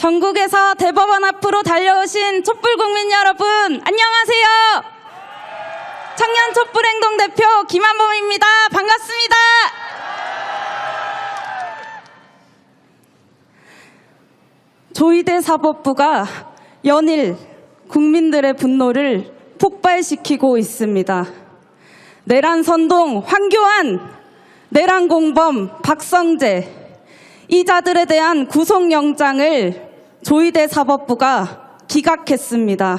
전국에서 대법원 앞으로 달려오신 촛불국민 여러분, 안녕하세요. 청년 촛불행동 대표 김한범입니다. 반갑습니다. 조희대 사법부가 연일 국민들의 분노를 폭발시키고 있습니다. 내란 선동 황교안, 내란 공범 박성재, 이 자들에 대한 구속영장을 조희대 사법부가 기각했습니다.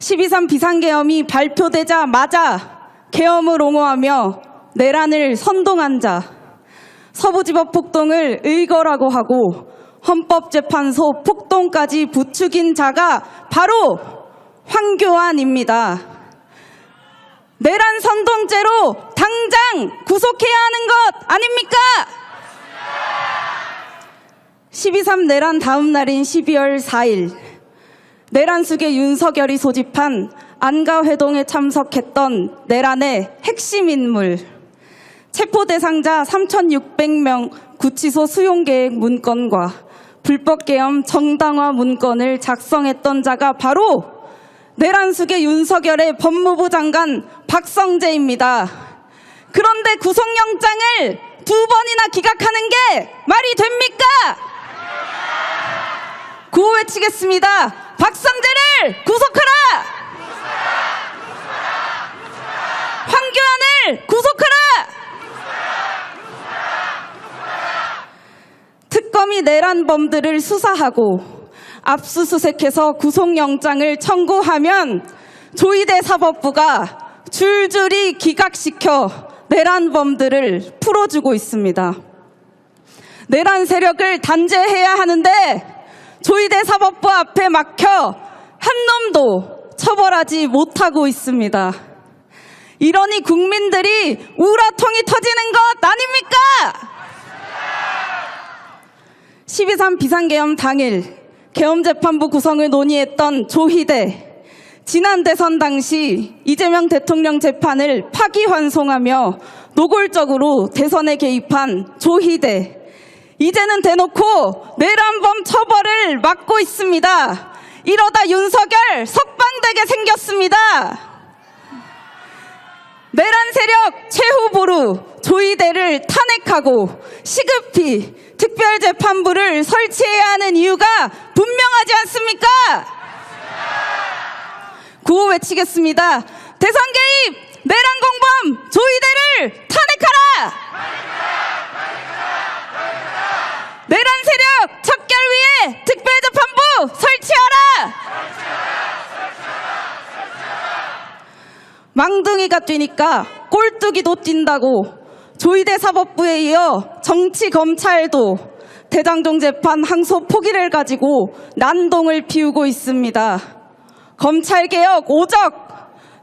12.3 비상계엄이 발표되자마자 계엄을 옹호하며 내란을 선동한 자, 서부지법 폭동을 의거라고 하고 헌법재판소 폭동까지 부추긴 자가 바로 황교안입니다. 내란 선동죄로 당장 구속해야 하는 것 아닙니까? 12.3 내란 다음 날인 12월 4일 내란 수계 윤석열이 소집한 안가회동에 참석했던 내란의 핵심 인물, 체포 대상자 3,600명 구치소 수용계획 문건과 불법계엄 정당화 문건을 작성했던 자가 바로 내란 수계 윤석열의 법무부 장관 박성재입니다. 그런데 구속영장을 2번이나 기각하는 게 말이 됩니까? 구호 외치겠습니다. 박성재를 구속하라! 황교안을 구속하라! 특검이 내란범들을 수사하고 압수수색해서 구속영장을 청구하면 조희대 사법부가 줄줄이 기각시켜 내란범들을 풀어주고 있습니다. 내란 세력을 단죄해야 하는데 조희대 사법부 앞에 막혀 한 놈도 처벌하지 못하고 있습니다. 이러니 국민들이 우라통이 터지는 것 아닙니까? 12.3 비상계엄 당일 계엄재판부 구성을 논의했던 조희대, 지난 대선 당시 이재명 대통령 재판을 파기환송하며 노골적으로 대선에 개입한 조희대, 이제는 대놓고 내란범 처벌을 막고 있습니다. 이러다 윤석열 석방되게 생겼습니다. 내란 세력 최후보로 조희대를 탄핵하고 시급히 특별재판부를 설치해야 하는 이유가 분명하지 않습니까? 구호 외치겠습니다. 대선 개입, 내란 공범 조희대를 탄핵하라! 내란 세력 척결 위해 특별재판부 설치하라! 망둥이가 뛰니까 꼴뚜기도 뛴다고 조희대 사법부에 이어 정치검찰도 대장동 재판 항소 포기를 가지고 난동을 피우고 있습니다. 검찰개혁 오적,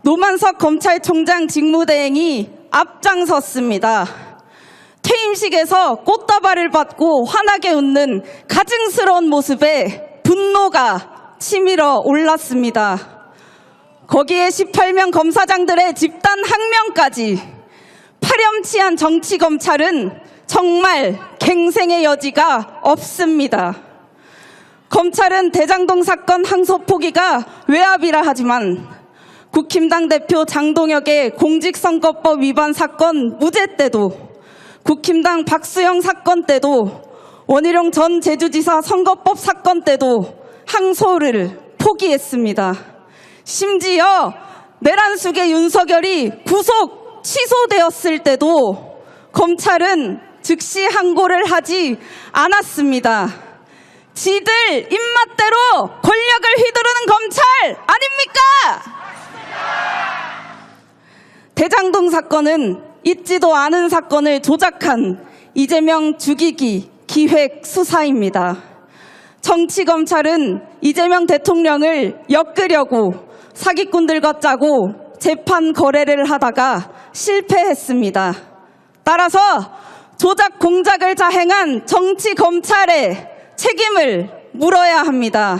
노만석 검찰총장 직무대행이 앞장섰습니다. 퇴임식에서 꽃다발을 받고 환하게 웃는 가증스러운 모습에 분노가 치밀어 올랐습니다. 거기에 18명 검사장들의 집단 항명까지, 파렴치한 정치검찰은 정말 갱생의 여지가 없습니다. 검찰은 대장동 사건 항소 포기가 외압이라 하지만 국힘당 대표 장동혁의 공직선거법 위반 사건 무죄 때도, 국힘당 박수영 사건 때도, 원희룡 전 제주지사 선거법 사건 때도 항소를 포기했습니다. 심지어 내란 수계 윤석열이 구속 취소되었을 때도 검찰은 즉시 항고를 하지 않았습니다. 지들 입맛대로 권력을 휘두르는 검찰 아닙니까? 대장동 사건은 있지도 않은 사건을 조작한 이재명 죽이기 기획 수사입니다. 정치검찰은 이재명 대통령을 엮으려고 사기꾼들과 짜고 재판 거래를 하다가 실패했습니다. 따라서 조작 공작을 자행한 정치검찰의 책임을 물어야 합니다.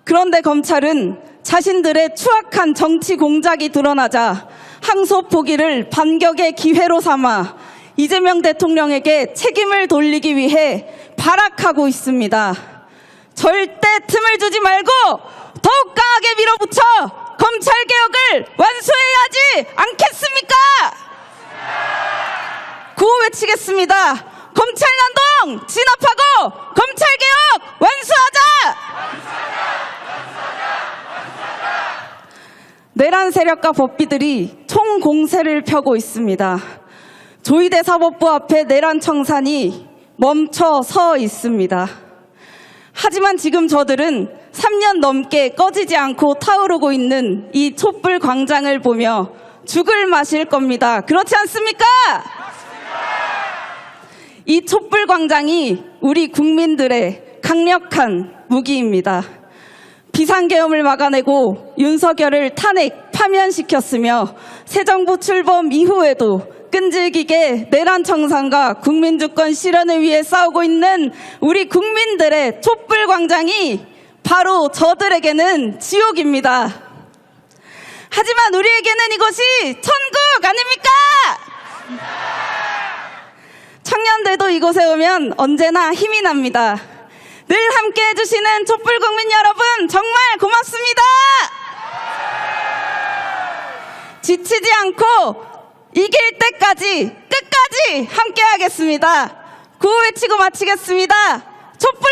그런데 검찰은 자신들의 추악한 정치 공작이 드러나자 항소 포기를 반격의 기회로 삼아 이재명 대통령에게 책임을 돌리기 위해 발악하고 있습니다. 절대 틈을 주지 말고 더욱 강하게 밀어붙여 검찰개혁을 완수해야 하지 않겠습니까? 구호 외치겠습니다. 검찰난동 진압하고 검찰개혁 완수하자! 내란 세력과 법비들이 총공세를 펴고 있습니다. 조희대 사법부 앞에 내란 청산이 멈춰 서 있습니다. 하지만 지금 저들은 3년 넘게 꺼지지 않고 타오르고 있는 이 촛불 광장을 보며 죽을 마실 겁니다. 그렇지 않습니까? 이 촛불 광장이 우리 국민들의 강력한 무기입니다. 비상계엄을 막아내고 윤석열을 탄핵, 파면시켰으며 새 정부 출범 이후에도 끈질기게 내란 청산과 국민주권 실현을 위해 싸우고 있는 우리 국민들의 촛불 광장이 바로 저들에게는 지옥입니다. 하지만 우리에게는 이것이 천국 아닙니까? 청년들도 이곳에 오면 언제나 힘이 납니다. 늘 함께 해주시는 촛불 국민 여러분 정말 고맙습니다. 지치지 않고 이길 때까지 끝까지 함께 하겠습니다. 구호 외치고 마치겠습니다. 촛불